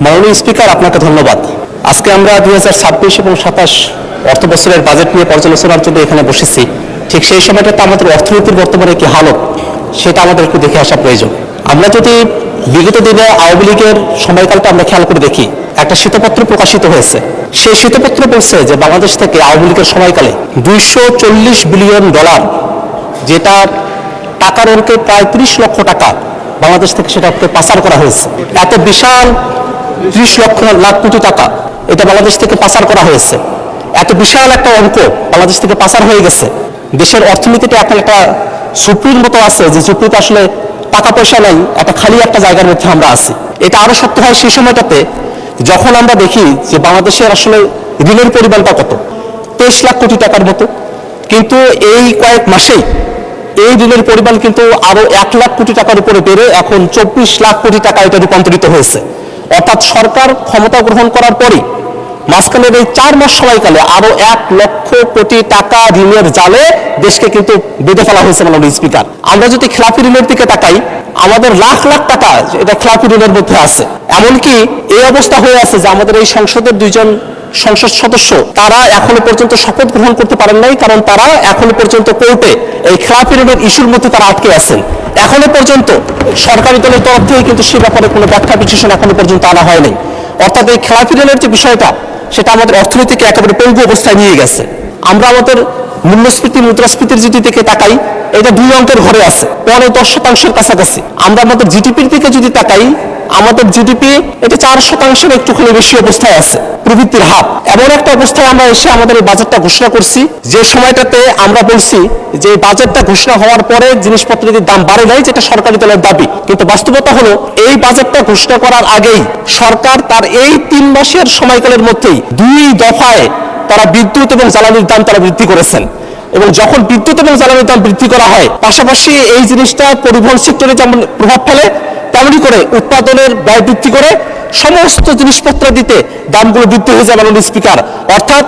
মাননীয় স্পিকার, আপনাকে ধন্যবাদ। আজকে আমরা 2026 এবং 27 অর্থ বছরের বাজেট নিয়ে পর্যালোচনার জন্য এখানে বসেছি। ঠিক সেই সময়টাতে আমাদের অর্থনীতির বর্তমানে কি হালত সেটা আমাদের একটু দেখে আসা প্রয়োজন। আমরা যদি বিগত দিনে আওয়ামী লীগের সময়কালটা আমরা খেয়াল করে দেখি, একটা শ্বেতপত্র প্রকাশিত হয়েছে। সেই শ্বেতপত্র বলছে যে বাংলাদেশ থেকে আওয়ামী লীগের সময়কালে $240 বিলিয়ন, যেটা টাকার অঙ্কে প্রায় 30 লক্ষ টাকা বাংলাদেশ থেকে সেটাকে পাচার করা হয়েছে। এত বিশাল 30 লাখ কোটি টাকা এটা বাংলাদেশ থেকে পাচার করা হয়েছে। এত বিশাল একটা অঙ্ক বাংলাদেশ থেকে পাচার হয়ে গেছে। দেশের অর্থনীতিটা এখন একটা ঝুপড়ির মতো আছে, যে ঝুপড়িতে আসলে টাকা পয়সা নাই, একটা খালি একটা জায়গার মধ্যে আমরা আছি। এটা আরো সত্য হয় সেই সময়টাতে যখন আমরা দেখি যে বাংলাদেশের আসলে ঋণের পরিমাণটা কত, 23 লাখ কোটি টাকার মতো। কিন্তু এই কয়েক মাসেই এই ঋণের পরিমাণ কিন্তু আরো 1 লাখ কোটি টাকার উপরে বেড়ে এখন 24 লাখ কোটি টাকা এটা রূপান্তরিত হয়েছে। অর্থাৎ সরকার ক্ষমতা গ্রহণ করার পরই মাঝখানের এই 4 মাস সময়কালে আরো 1 লক্ষ কোটি টাকা ঋণের জালে দেশকে কিন্তু বেঁধে ফেলা হয়েছে। মাননীয় স্পিকার, আমরা যদি খেলাপি ঋণের দিকে তাকাই, আমাদের লাখ লাখ টাকা এটা খেলাপি ঋণের মধ্যে আছে। এমনকি এই অবস্থা হয়ে আছে যে আমাদের এই সংসদের 2জন সংসদ সদস্য তারা এখনো পর্যন্ত শপথ গ্রহণ করতে পারেন নাই, কারণ তারা এখনো পর্যন্ত কোর্টে এই খেলাপি ঋণের ইস্যুর মধ্যে তারা আটকে আছেন। এখনো পর্যন্ত সরকারি দলের তরফ থেকে কিন্তু সে ব্যাপারে কোনো ব্যাখ্যা বিশ্লেষণ এখনো পর্যন্ত আনা হয়নি। অর্থাৎ এই খেলাপি ঋণের যে বিষয়টা সেটা আমাদের অর্থনীতিকে একেবারে পঙ্গু অবস্থায় নিয়ে গেছে। আমরা আমাদের মূল্যস্ফীতি মুদ্রাস্ফীতির যদি দিকে তাকাই, এটা 2 অঙ্কের ঘরে আছে, 10% কাছাকাছি। আমরা আমাদের জিডিপির দিকে যদি তাকাই, আমাদের জিডিপি এটা 4% একটুখানি বেশি অবস্থায় আছে প্রবৃদ্ধির হার। এমন একটা অবস্থায় আমরা এসে আমাদের এই বাজেটটা ঘোষণা করছি, যে সময়টাতে আমরা বলছি যে বাজেটটা ঘোষণা হওয়ার পরে জিনিসপত্রের দাম বাড়ে নাই, যেটা সরকারি দলের দাবি। কিন্তু বাস্তবতা হলো এই বাজেটটা ঘোষণা করার আগেই সরকার তার এই 3 মাসের সময়কালের মধ্যেই 2 দফায় তারা বিদ্যুৎ এবং জ্বালানির দাম তারা বৃদ্ধি করেছেন। এবং যখন বিদ্যুৎ এবং জ্বালানির দাম বৃদ্ধি করা হয়, পাশাপাশি এই জিনিসটা পরিবহন সেক্টরে যেমন প্রভাব ফেলে, তেমনি করে উৎপাদনের ব্যয় বৃদ্ধি করে সমস্ত জিনিসপত্র দিতে দামগুলো বৃদ্ধি হয়ে যায়। মাননীয় স্পিকার, অর্থাৎ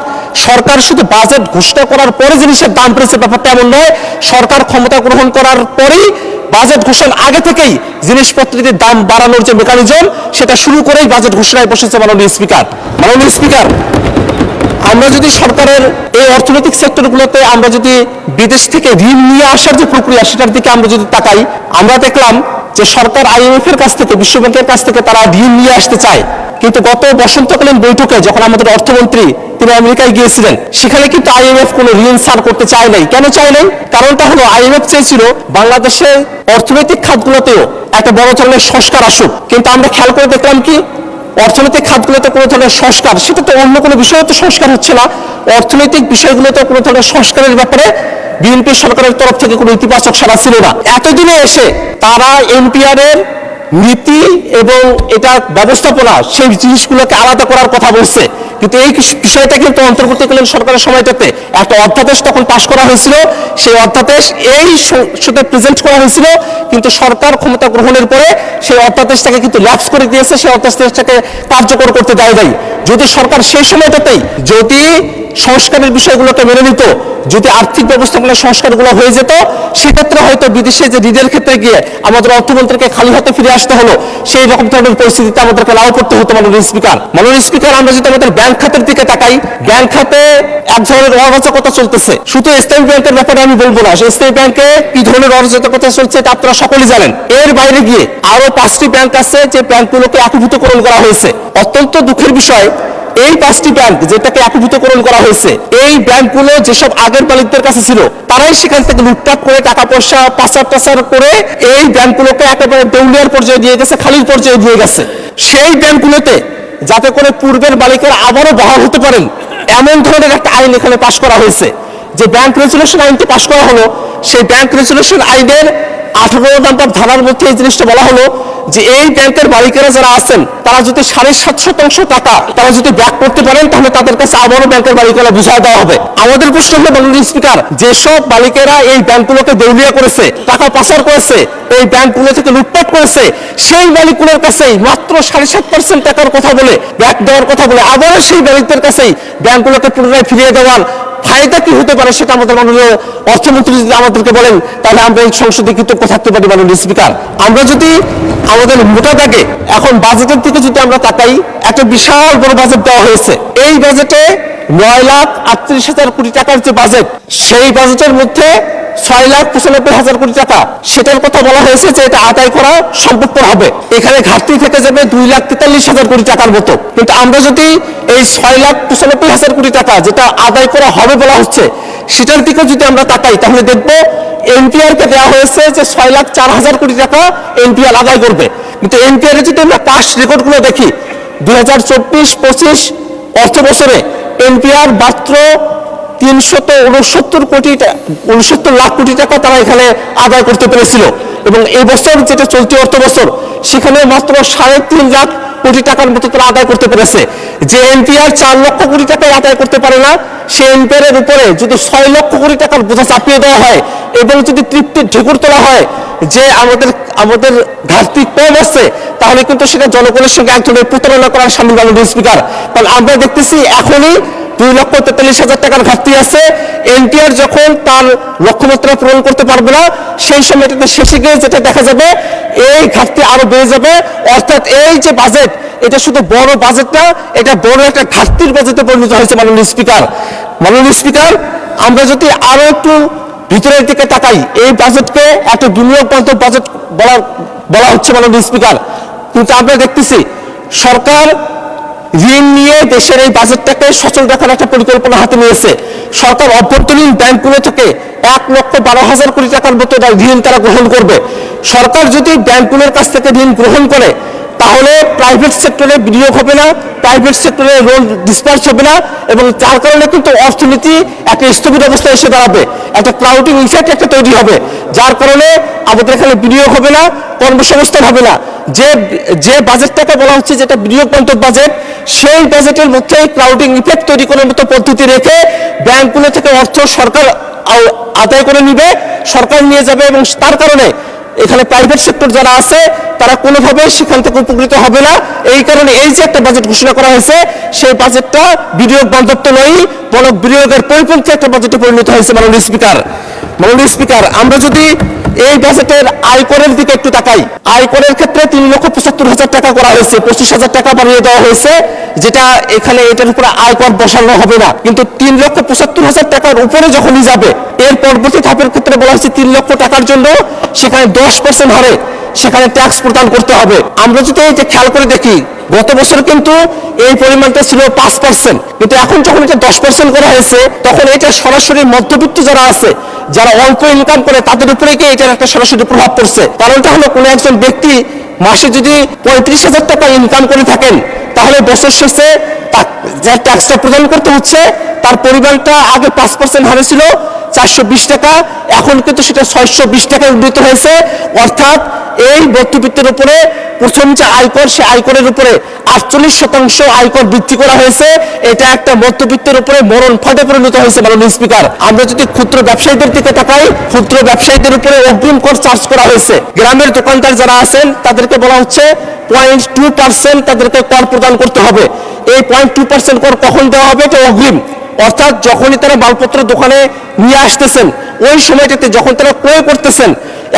সরকার শুধু বাজেট ঘোষণা করার পরে জিনিসের দাম বেড়েছে ব্যাপারটা এমন নয়। সরকার ক্ষমতা গ্রহণ করার পরেই বাজেট ঘোষণার আগে থেকেই জিনিসপত্রের দাম বাড়ানোর যে মেকানিজম সেটা শুরু করেই বাজেট ঘোষণায় বসেছে। মাননীয় স্পিকার, আমরা যদি সরকারের এই অর্থনৈতিক সেক্টরগুলোতে আমরা যদি বিদেশ থেকে ঋণ নিয়ে আসার যে প্রক্রিয়া সেটার দিকে আমরা যদি তাকাই, আমরা দেখলাম যে সরকার IMF এর কাছ থেকে, বিশ্বব্যাংকের কাছ থেকে তারা ঋণ নিয়ে আসতে চায়। কিন্তু গত বসন্তকালীন বৈঠকে যখন আমাদের অর্থমন্ত্রী তিনি আমেরিকায় গিয়েছিলেন, সেখানে কিন্তু IMF কোনো ঋণ ছাড় করতে চায় নাই। কেন চায় নাই? কারণটা হলো IMF চেয়েছিল বাংলাদেশের অর্থনৈতিক খাতগুলোতেও একটা বড় ধরনের সংস্কার আসুক। কিন্তু আমরা খেয়াল করে দেখলাম কি, অর্থনৈতিক খাতগুলোতে কোনো ধরনের সংস্কার, সেটা তো অন্য কোনো বিষয়ে তো সংস্কার হচ্ছে না। অর্থনৈতিক বিষয়গুলোতে কোনো ধরনের সংস্কারের ব্যাপারে বিএনপি সরকারের তরফ থেকে কোনো ইতিবাচক সাড়া ছিল না। এতদিনে এসে তারা NPR এর নীতি এবং এটা ব্যবস্থাপনা সেই জিনিসগুলোকে আলাদা করার কথা বলছে। কিন্তু এই বিষয়টা কিন্তু অন্তর্বর্তীকালীন সরকারের সময়টাতে একটা অধ্যাদেশ তখন পাশ করা হয়েছিল। সেই অধ্যাদেশ এই সংসদে প্রেজেন্ট করা হয়েছিল, কিন্তু সরকার ক্ষমতা গ্রহণের পরে সেই অধ্যাদেশটাকে কিন্তু ল্যাপস করে দিয়েছে, সেই অধ্যাদেশটাকে কার্যকর করতে দেয় নাই। যদি সরকার সেই সময়টাতেই যদি সংস্কারের বিষয়গুলোকে মেনে নিত, যদি আর্থিক ব্যবস্থাপনার সংস্কারগুলো হয়ে যেত, সেক্ষেত্রে হয়তো বিদেশে যে ঋণের ক্ষেত্রে গিয়ে আমাদের অর্থমন্ত্রীকে খালি হাতে ফিরে আসতে হলো, সেই রকম ধরনের পরিস্থিতিতে আমাদেরকে নাও করতে হতো। মাননীয় স্পিকার, আমরা যদি আমাদের ব্যাংক খাতের দিকে তাকাই, ব্যাংক খাতে এক ধরনের অরাজকতা চলতেছে। শুধু স্টেট ব্যাংকের ব্যাপারে আমি বলবো না, স্টেট ব্যাংকে কি ধরনের অরাজকতা চলছে এটা আপনারা সকলেই জানেন। এর বাইরে গিয়ে আরো 5টি ব্যাংক আছে যে ব্যাংকগুলোকে একীভূতকরণ করা হয়েছে। অত্যন্ত দুঃখের বিষয়, এই 5টি ব্যাংক যেটাকে একীভূতকরণ করা হয়েছে, এই ব্যাংকগুলো যেসব আগের মালিকদের কাছে ছিল, তারাই সেখান থেকে লুটপাট করে টাকা পয়সা পাচার করে এই ব্যাংকগুলোকে একেবারে দেউলিয়ার পর্যায়ে দিয়ে গেছে, খালির পর্যায়ে দিয়ে গেছে। সেই ব্যাংকগুলোতে যাতে করে পূর্বের মালিকেরা আবারও বহাল হতে পারেন, এমন ধরনের একটা আইন এখানে পাশ করা হয়েছে। যে ব্যাংক রেজুলেশন আইনটি পাশ করা হলো, সেই ব্যাংক রেজুলেশন আইনের 18 নম্বর ধারার মধ্যে এই জিনিসটা বলা হলো যে এই ব্যাংকের মালিকেরা যারা আছেন, তারা যদি 7.5% টাকা তারা যদি ব্যাক করতে পারেন, তাহলে তাদের কাছে আবারও ব্যাংকের মালিকেরা বুঝায় দেওয়া হবে। আমাদের প্রশ্ন হলো, মাননীয় স্পিকার, যেসব মালিকেরা এই ব্যাংকগুলোকে দেউলিয়া করেছে, টাকা পাচার করেছে, এই ব্যাংকগুলো থেকে লুটপাট করেছে, সেই মালিকগুলোর কাছেই মাত্র 7.5% টাকার কথা বলে, ব্যাক দেওয়ার কথা বলে, আবারও সেই মালিকদের কাছেই ব্যাংকগুলোকে পুনরায় ফিরিয়ে দেওয়ার ফায়দা কি হতে পারে সেটা আমাদের মাননীয় অর্থমন্ত্রী যদি আমাদেরকে বলেন তাহলে আমরা এই সংসদে কৃতজ্ঞ থাকতে পারি মাননীয় স্পিকার। আমরা যদি আমাদের মোটা দাগে এখন বাজেটের দিকে যদি আমরা তাকাই, একটা বিশাল বড় বাজেট দেওয়া হয়েছে। এই বাজেটে 9,38,000 কোটি টাকার যে বাজেট, সেই বাজেটের মধ্যে 6,95,000 কোটি টাকা সেটার কথা বলা হয়েছে যে এটা আদায় করা সম্ভবপর হবে। এখানে ঘাটতি থেকে যাবে 2,43,000 কোটি টাকার মতো। কিন্তু আমরা যদি এই 6,95,000 কোটি টাকা যেটা আদায় করা হবে বলা হচ্ছে সেটার দিকে যদি আমরা তাকাই, তাহলে দেখবো এনপিআর কে দেওয়া হয়েছে যে 6,04,000 কোটি টাকা এনপিআর আদায় করবে। কিন্তু এনপিআর এর যদি আমরা পাস্ট রেকর্ডগুলো দেখি, 2024-25 অর্থ বছরে এনপিআর মাত্র 369 লাখ কোটি টাকা তারা এখানে আদায় করতে পেরেছিল, এবং এই বছর যেটা চলতি অর্থ বছর সেখানে মাত্র 3.5 লাখ কোটি টাকার মতো তারা আদায় করতে পেরেছে। যে এনপিআর 4 লক্ষ কোটি টাকায় আদায় করতে পারে না, সেই এনপিআর এর উপরে যদি 6 লক্ষ কোটি টাকার বোঝা চাপিয়ে দেওয়া হয় এবং যদি তৃপ্তির ঢেকুর তোলা হয় যে আমাদের ঘাটতি কম আছে, তাহলে কিন্তু সেটা জনগণের সঙ্গে এক ধরনের প্রতারণা করার সামিল মাননীয় স্পিকার। কারণ আমরা দেখতেছি এখনই 2,43,000 টাকার ঘাটতি আছে। এনপিআর যখন তার লক্ষ্যমাত্রা পূরণ করতে পারবে না, সেই সময়টাতে শেষে গিয়ে যেটা দেখা যাবে এই ঘাটতি আরো বেড়ে যাবে। অর্থাৎ এই যে বাজেট, এটা শুধু বড় বাজেট না, এটা বড় একটা ঘাটতির বাজেটে পরিণত হয়েছে মাননীয় স্পিকার। মাননীয় স্পিকার, আমরা যদি আরো একটু ভিতরের দিকে তাকাই, এই বাজেটকে একটা বিনিয়োগ বান্ধব বাজেট বলা হচ্ছে মাননীয় স্পিকার। কিন্তু আমরা দেখতেছি সরকার ঋণ নিয়ে দেশের এই বাজেটটাকে সচল রাখার একটা পরিকল্পনা হাতে নিয়েছে। সরকার অভ্যন্তরীণ ব্যাংকগুলো থেকে 1,12,000 কোটি টাকার মতো ঋণ তারা গ্রহণ করবে। সরকার যদি ব্যাংকগুলোর কাছ থেকে ঋণ গ্রহণ করে তাহলে প্রাইভেট সেক্টরে বিনিয়োগ হবে না, প্রাইভেট সেক্টরে লোন ডিসপার্স হবে না, এবং যার কারণে কিন্তু অর্থনীতি একটা স্থবির অবস্থায় এসে দাঁড়াবে, একটা ক্রাউডিং ইফেক্ট একটা তৈরি হবে, যার কারণে আমাদের এখানে বিনিয়োগ হবে না, কর্মসংস্থান হবে না। যে বাজেটটাকে বলা হচ্ছে যেটা বিনিয়োগ বান্ধব বাজেট, সেই বাজেটের মধ্যে ক্রাউডিং ইফেক্ট তৈরি করার মতো পদ্ধতি রেখে ব্যাংকগুলো থেকে অর্থ সরকার আদায় করে নিবে, সরকার নিয়ে যাবে, এবং তার কারণে এখানে প্রাইভেট সেক্টর যারা আছে তারা কোনোভাবে সেখান থেকে উপকৃত হবে না। এই কারণে এই যে একটা বাজেট ঘোষণা করা হয়েছে, সেই বাজেটটা বিনিয়োগ বান্ধব তো নয়, বরং বিনিয়োগের পরিপন্থী একটা বাজেটে পরিণত হয়েছে মাননীয় স্পিকার। মাননীয় স্পিকার, আমরা যদি এই বাজেটের আয়করের দিকে একটু তাকাই, আয়করের ক্ষেত্রে 3,75,000 টাকা করা হয়েছে, 25,000 টাকা বাড়িয়ে দেওয়া হয়েছে, যেটা এখানে এটার উপরে আয়কর বসানো হবে না। কিন্তু 3,75,000 টাকার উপরে যখনই যাবে, এর পরবর্তী ধাপের ক্ষেত্রে বলা হয়েছে 3 লক্ষ টাকার জন্য সেখানে 10% হারে সেখানে ট্যাক্স প্রদান করতে হবে। আমরা যদি এটা খেয়াল করে দেখি, গত বছর কিন্তু এই পরিমাণটা ছিল 5%, কিন্তু এখন যখন এটা 10% করা হয়েছে, তখন এটা সরাসরি মধ্যবিত্ত যারা আছে, যারা অল্প ইনকাম করে, তাদের উপরে গিয়ে এটার একটা সরাসরি প্রভাব পড়ছে। কারণটা হলো, কোনো একজন ব্যক্তি মাসে যদি 35,000 টাকা ইনকাম করে থাকেন, তাহলে বছর শেষে যে ট্যাক্সটা প্রদান করতে হচ্ছে, তার পরিমাণটা আগে 5% হারে ছিল 420 টাকা, এখন কিন্তু সেটা 620 টাকায় উন্নীত হয়েছে। অর্থাৎ এই মধ্যবিত্তের উপরে প্রথম যে আয়কর, সে আয়করের উপরে 48% আয়কর বৃদ্ধি করা হয়েছে। এটা একটা মধ্যবিত্তের উপরে মরণ ফাঁদে পরিণত হয়েছে মাননীয় স্পিকার। আমরা যদি ক্ষুদ্র ব্যবসায়ীদের দিকে তাকাই, ক্ষুদ্র ব্যবসায়ীদের উপরে অগ্রিম কর চার্জ করা হয়েছে। গ্রামের দোকানদার যারা আছেন তাদেরকে বলা হচ্ছে 0.2% তাদেরকে কর প্রদান করতে হবে। এই 0.2% কর কখন দেওয়া হবে? এটা অগ্রিম। অর্থাৎ যখনই তারা মালপত্র দোকানে নিয়ে আসতেছেন, ওই সময়টাতে যখন তারা ক্রয় করতেছেন,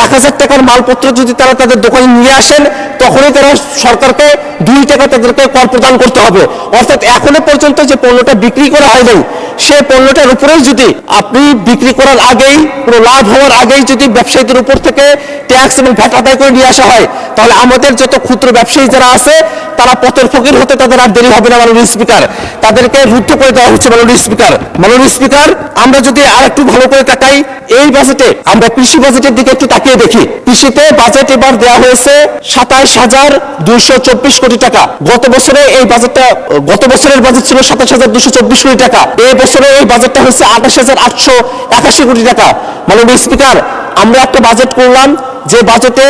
1,000 টাকার মালপত্র যদি তারা তাদের দোকানে নিয়ে আসেন, তখনই তারা সরকারকে 2 টাকা তাদেরকে কর প্রদান করতে হবে। অর্থাৎ এখনো পর্যন্ত যে পণ্যটা বিক্রি করা হয়নি, সেই পণ্যটার উপরেই যদি আপনি বিক্রি করার আগেই, কোনো লাভ হওয়ার আগেই যদি ব্যবসায়ীদের উপর থেকে ট্যাক্স এবং ভ্যাট আদায় করে নিয়ে আসা হয়, তাহলে আমাদের যত ক্ষুদ্র ব্যবসায়ী যারা আছে তারা পথের ফকির হতে তাদের আর দেরি হবে না মাননীয় স্পিকার। তাদেরকে রুদ্ধ করে দেওয়া হচ্ছে মাননীয় স্পিকার। মাননীয় স্পিকার, আমরা যদি আর একটু ভালো করে তাকাই, এই বাজেটে আমরা কৃষি বাজেটের দিকে একটু তাকিয়ে দেখি। কৃষিতে বাজেট এবার দেওয়া হয়েছে 27,224 কোটি টাকা। গত বছরের বাজেট ছিল 27,224 কোটি টাকা। এই বছরে এই বাজেটটা হচ্ছে 28,881 কোটি টাকা। মাননীয় স্পিকার, আমরা একটা বাজেট করলাম যে বাজেটে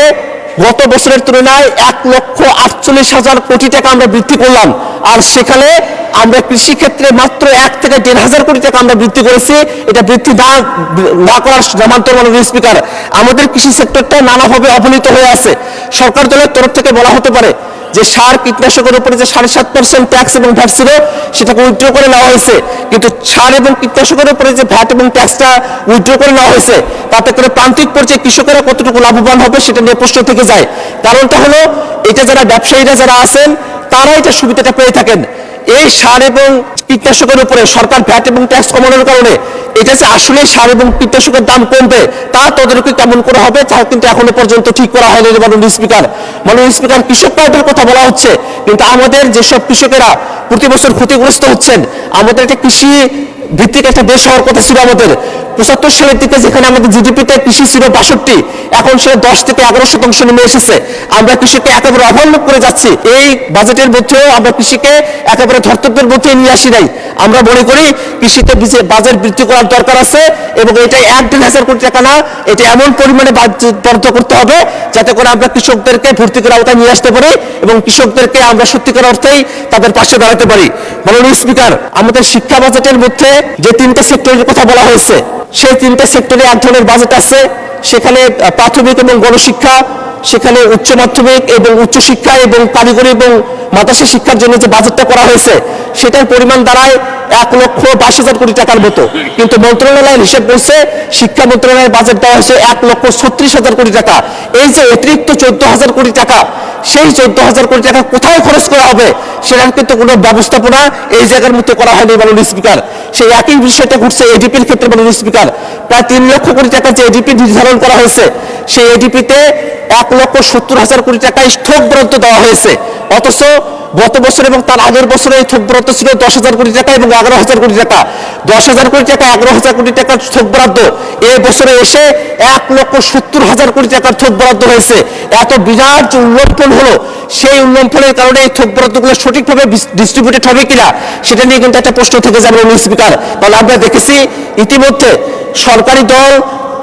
গত বছরের তুলনায় 1,48,000 কোটি টাকা আমরা বৃদ্ধি করলাম, আর সেখানে আমরা কৃষি ক্ষেত্রে মাত্র 1 থেকে 1,500 কোটি টাকা আমরা বৃদ্ধি করেছি। এটা বৃদ্ধি না করার নামান্তর মাননীয় স্পিকার। আমাদের কৃষি সেক্টরটা নানাভাবে অবহেলিত হয়ে আছে। সরকার দলের তরফ থেকে বলা হতে পারে যে সার কীটনাশকের উপরে যে 7.5% ট্যাক্স এবং ভ্যাট ছিল সেটাকে উইথড্র করে নেওয়া হয়েছে, কিন্তু সার এবং কীটনাশকের উপরে যে ভ্যাট এবং ট্যাক্সটা উইথড্র করে নেওয়া হয়েছে তাতে করে প্রান্তিক পর্যায়ে কৃষকেরা কতটুকু লাভবান হবে সেটা নিয়ে প্রশ্ন থেকে যায়। কারণটা হলো এটা যারা ব্যবসায়ীরা যারা আছেন তারা এটা সুবিধাটা পেয়ে থাকেন। এই সার এবং কীটনাশকের উপরে সরকার ভ্যাট এবং ট্যাক্স কমানোর কারণে এটা যে আসলে সার এবং কীটনাশকের দাম কমবে তা তদারকি কেমন করে হবে তা কিন্তু এখনো পর্যন্ত ঠিক করা হয়নি। মাননীয় স্পিকার, কৃষক কার্ডের কথা বলা হচ্ছে, কিন্তু আমাদের যেসব কৃষকেরা প্রতি বছর ক্ষতিগ্রস্ত হচ্ছেন, আমাদের একটা কৃষি ভিত্তিক একটা দেশ হওয়ার কথা ছিল। আমাদের 75 সালের দিকে যেখানে আমাদের জিডিপিতে কৃষি ছিল 62, এখন সে 10 থেকে 11% নেমে এসেছে। আমরা কৃষিকে একেবারে অবহেলা করে যাচ্ছি। এই বাজেটের মধ্যেও আমরা কৃষিকে একেবারে ধর্তব্যের মধ্যে নিয়ে আসি নাই। আমরা মনে করি কৃষিতে বাজেট বৃদ্ধি করার দরকার আছে এবং এটা 1-1.5 কোটি টাকা না, এটা এমন পরিমাণে বাজেট বরাদ্দ করতে হবে যাতে করে আমরা কৃষকদেরকে ভর্তুকির আওতায় নিয়ে আসতে পারি এবং কৃষকদেরকে আমরা সত্যিকার অর্থেই তাদের পাশে দাঁড়াতে পারি। মাননীয় স্পিকার, আমাদের শিক্ষা বাজেটের মধ্যে যে 3টা সেক্টরের কথা বলা হয়েছে সেই 3টা সেক্টরে এক ধরনের বাজেট আছে। সেখানে প্রাথমিক এবং গণশিক্ষা, সেখানে উচ্চ মাধ্যমিক এবং উচ্চশিক্ষা এবং কারিগরি এবং মাদ্রাসা শিক্ষার জন্য যে বাজেটটা করা হয়েছে সেটার পরিমাণ দাঁড়ায় 1,82,000 কোটি টাকার মতো, কিন্তু মন্ত্রণালয়ের হিসেব বলছে শিক্ষা মন্ত্রণালয়ের বাজেট দেওয়া হয়েছে 1,36,000 কোটি টাকা। এই যে অতিরিক্ত 14,000 কোটি টাকা, সেই 14,000 কোটি টাকা কোথায় খরচ করা হবে সেটার কিন্তু কোনো ব্যবস্থাপনা এই জায়গার মধ্যে করা হয়নি। মাননীয় স্পিকার, সেই একই বিষয়টা ঘটছে এডিপির ক্ষেত্রে। মাননীয় স্পিকার, প্রায় 3 লক্ষ কোটি টাকার যে এডিপি নির্ধারণ করা হয়েছে সেই এডিপিতে 1,70,000 কোটি টাকা স্থক বরাদ্দ দেওয়া হয়েছে, অথচ গত বছর এবং তার আগের বছরে এই থোক বরাদ্দ ছিল 10,000 কোটি টাকা এবং 11,000 কোটি টাকা। 10,000 কোটি টাকা 11,000 কোটি টাকার থোক বরাদ্দ এই বছরে এসে 1,70,000 কোটি টাকার থোক বরাদ্দ হয়েছে। এত বিরাট যে উল্লম্ফন হলো, সেই উল্লম্ফনের কারণে এই থোক বরাদ্দগুলো সঠিকভাবে ডিস্ট্রিবিউটেড হবে কিনা সেটা নিয়ে কিন্তু একটা প্রশ্ন থেকে যাবে। মাননীয় স্পিকার, কারণ আমরা দেখেছি ইতিমধ্যে সরকারি দল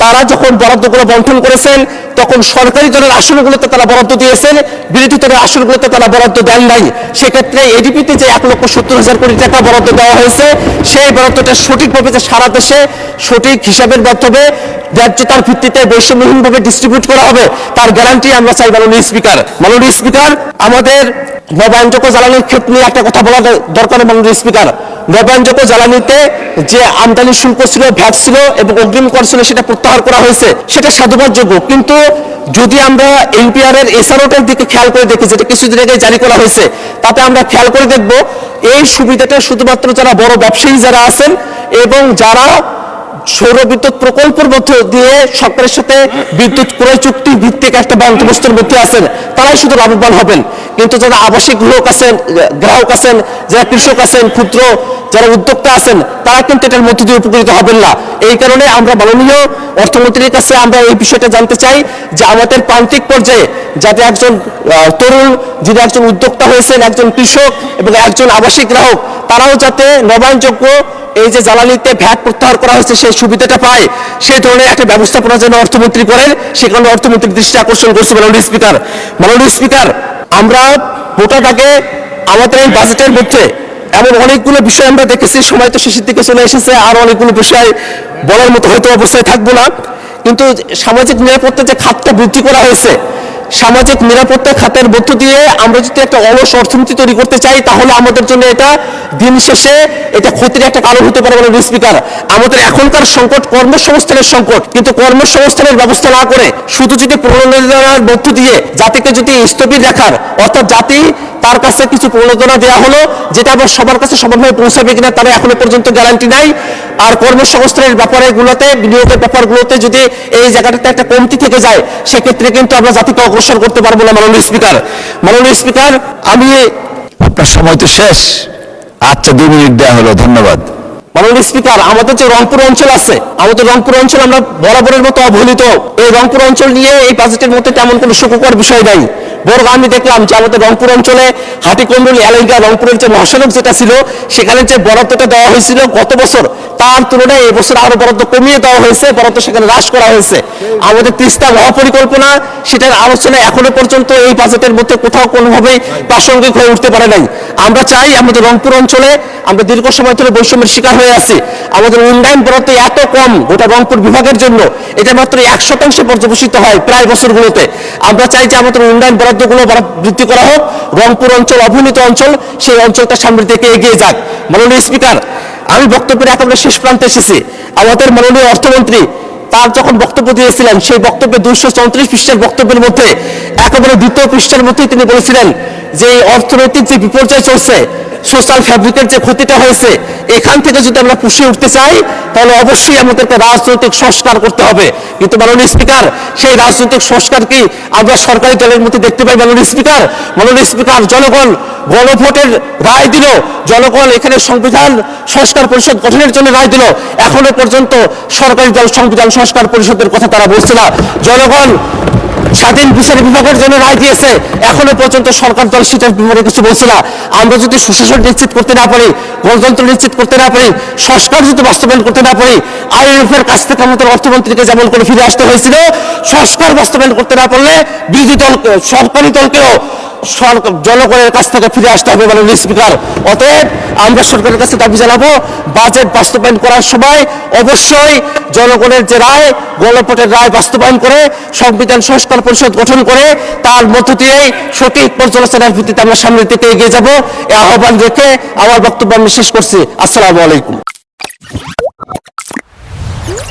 তারা যখন বরাদ্দগুলো বন্টন করেছেন তখন সরকারি দলের আসনগুলোতে তারা বরাদ্দ দিয়েছেন, বিরোধী দলের আসনগুলোতে তারা বরাদ্দ দেন নাই। সেক্ষেত্রে এডিপিতে যে 1,70,000 কোটি টাকা বরাদ্দ দেওয়া হয়েছে সেই বরাদ্দটা সঠিকভাবে যে সারা দেশে সঠিক হিসাবের মাধ্যমে ন্যায্যতার ভিত্তিতে বৈষম্যহীনভাবে ডিস্ট্রিবিউট করা হবে তার গ্যারান্টি আমরা চাই। মাননীয় স্পিকার, আমাদের নবায়নযোগ্য জ্বালানির ক্ষেত্রে নিয়ে একটা কথা বলা দরকার। মাননীয় স্পিকার, নবায়নযোগ্য জ্বালানিতে যে আমদানি শুল্ক ছিল, ভ্যাট ছিল এবং অগ্রিম কর ছিল সেটা প্রত্যাহার করা হয়েছে, সেটা সাধুবাদযোগ্য। কিন্তু যদি আমরা এনপিআর এর এসআরওটার দিকে খেয়াল করে দেখি, যেটা কিছুদিন আগে জারি করা হয়েছে, তাতে আমরা খেয়াল করে দেখব এই সুবিধাটা শুধুমাত্র যারা বড় ব্যবসায়ী যারা আছেন এবং যারা সৌর বিদ্যুৎ প্রকল্পের মধ্য দিয়ে সরকারের সাথে বিদ্যুৎ ক্রয় চুক্তি ভিত্তিক একটা বন্দোবস্তের মধ্যে আছেন তারাই শুধু লাভবান হবেন। কিন্তু যারা আবাসিক গ্রাহক আছেন, যারা কৃষক আছেন, ক্ষুদ্র যারা উদ্যোক্তা আছেন, তারা কিন্তু এটার মধ্য দিয়ে উপকৃত হবেন না। এই কারণে আমরা মাননীয় অর্থমন্ত্রীর কাছে আমরা এই বিষয়টা জানতে চাই যে আমাদের প্রান্তিক পর্যায়ে যাতে একজন তরুণ যিনি একজন উদ্যোক্তা হয়েছেন, একজন কৃষক এবং একজন আবাসিক গ্রাহক, তারাও যাতে নবায়নযোগ্য এই যে জ্বালানিতে ভ্যাট প্রত্যাহার করা হয়েছে সেই সুবিধাটা পায়, সেই ধরনের একটা ব্যবস্থাপনা যেন অর্থমন্ত্রী করেন, সে কারণে অর্থমন্ত্রীর দৃষ্টি আকর্ষণ করছে। মাননীয় স্পিকার, আমরা ভোটার আগে আমাদের এই বাজেটের মধ্যে এমন অনেকগুলো বিষয় আমরা দেখেছি, সময় তো শেষের দিকে চলে এসেছে, আর অনেকগুলো বিষয় বলার মতো হয়তো অবস্থায় থাকবো না। কিন্তু সামাজিক নিরাপত্তা যে খাতটা বৃদ্ধি করা হয়েছে, সামাজিক নিরাপত্তা খাতের মধ্য দিয়ে আমরা যদি একটা অলস অর্থনীতি তৈরি করতে চাই তাহলে আমাদের জন্য এটা দিন শেষে এটা ক্ষতির একটা কারণ হতে পারে। মাননীয় স্পিকার, আমাদের এখনকার সংকট কর্মসংস্থানের সংকট, কিন্তু কর্মসংস্থানের ব্যবস্থা না করে শুধু যদি প্রণোদনার মধ্য দিয়ে জাতিকে যদি স্থবির রাখার, অর্থাৎ জাতি তার কাছে কিছু প্রণোদনা দেওয়া হলো যেটা আবার সবার কাছে সমানভাবে পৌঁছাবে কিনা তারা এখনো পর্যন্ত গ্যারান্টি নাই। আর কর্মসংস্থানের ব্যাপারগুলোতে, বিনিয়োগের ব্যাপারগুলোতে যদি এই জায়গাটাতে একটা কমতি থেকে যায় সেক্ষেত্রে কিন্তু আমরা জাতিকে অগ্রসর করতে পারবো না। মাননীয় স্পিকার, আমি আপনার সময় তো শেষ। আচ্ছা, 2 মিনিট দেওয়া হলো, ধন্যবাদ। মাননীয় স্পিকার, আমাদের যে রংপুর অঞ্চল আছে, আমাদের রংপুর অঞ্চল আমরা বরাবরের মতো অবহেলিত। এই রংপুর অঞ্চল নিয়ে এই বাজেটের মধ্যে তেমন কোনো সুখকর বিষয় নাই। বরং আমি দেখলাম যে আমাদের রংপুর অঞ্চলে হাটিকন্ডলী, এলাঙ্গা, রংপুরের যে মহাসড়ক যেটা ছিল সেখানে যে বরাদ্দটা দেওয়া হয়েছিল গত বছর, তার তুলনায় এবছর আরো বরাদ্দ কমিয়ে দেওয়া হয়েছে, বরাদ্দ সেখানে হ্রাস করা হয়েছে। আমাদের তিস্তা মহাপরিকল্পনা, সেটার আলোচনা এখনো পর্যন্ত এই বাজেটের মধ্যে কোথাও কোনোভাবেই প্রাসঙ্গিক হয়ে উঠতে পারে নাই। আমরা চাই আমাদের রংপুর অঞ্চলে, আমরা দীর্ঘ সময় ধরে বৈষম্যের শিকার হয়ে দাঁড়িয়ে আছি। আমাদের উন্নয়ন বরাদ্দ এত কম গোটা রংপুর বিভাগের জন্য, এটা মাত্র 1% পর্যবেসিত হয় প্রায় বছরগুলোতে। আমরা চাই যে আমাদের উন্নয়ন বরাদ্দগুলো বৃদ্ধি করা হোক, রংপুর অঞ্চল অবহেলিত অঞ্চল, সেই অঞ্চলটা সামনের দিকে এগিয়ে যাক। মাননীয় স্পিকার, আমি বক্তব্যের একেবারে শেষ প্রান্তে এসেছি। আমাদের মাননীয় অর্থমন্ত্রী তার যখন বক্তব্য দিয়েছিলেন, সেই বক্তব্যে 234 পৃষ্ঠার বক্তব্যের মধ্যে একেবারে দ্বিতীয় পৃষ্ঠার মধ্যেই তিনি বলেছিলেন যে এই অর্থনৈতিক যে বিপর্যয় চলছে, সোশ্যাল ফ্যাব্রিকের যে ক্ষতিটা হয়েছে, এখান থেকে যদি আমরা পুষিয়ে উঠতে চাই তাহলে অবশ্যই আমাদেরকে রাজনৈতিক সংস্কার করতে হবে। কিন্তু মাননীয় স্পিকার, সেই রাজনৈতিক সংস্কার কি আমরা সরকারি দলের মধ্যে দেখতে পাই? মাননীয় স্পিকার, জনগণ গণভোটের রায় দিল, জনগণ এখানে সংবিধান সংস্কার পরিষদ গঠনের জন্য রায় দিল, এখনো পর্যন্ত সরকারি দল সংবিধান সংস্কার পরিষদের কথা তারা বলছে না। জনগণ স্বাধীন বিচার বিভাগের জন্য রায় দিয়েছে, এখনো পর্যন্ত সরকার দল সেটার বিভাগে কিছু বলছে না। আমরা যদি সুশাসন নিশ্চিত করতে না পারি, গণতন্ত্র নিশ্চিত করতে না পারি, সংস্কার যদি বাস্তবায়ন করতে না পারি, IMF এর কাছ থেকে আমাদের অর্থমন্ত্রীকে যেমন করে ফিরে আসতে হয়েছিল, সংস্কার বাস্তবায়ন করতে না পারলে বিরোধী দল সরকারি দলকেও জনগণের কাছ থেকে ফিরে আসতে হবে। মাননীয় স্পিকার, অতএব আমরা সরকারের কাছে দাবি জানাবো, বাজেট বাস্তবায়ন করার সময় অবশ্যই জনগণের যে রায়, গণভোটের রায় বাস্তবায়ন করে সংবিধান সংস্কার পরিষদ গঠন করে তার মধ্য দিয়ে সঠিক পর্যালোচনার ভিত্তিতে আমরা সামনের দিকে এগিয়ে যাব। এই আহ্বান রেখে আমার বক্তব্য আমি শেষ করছি। আসসালামু আলাইকুম।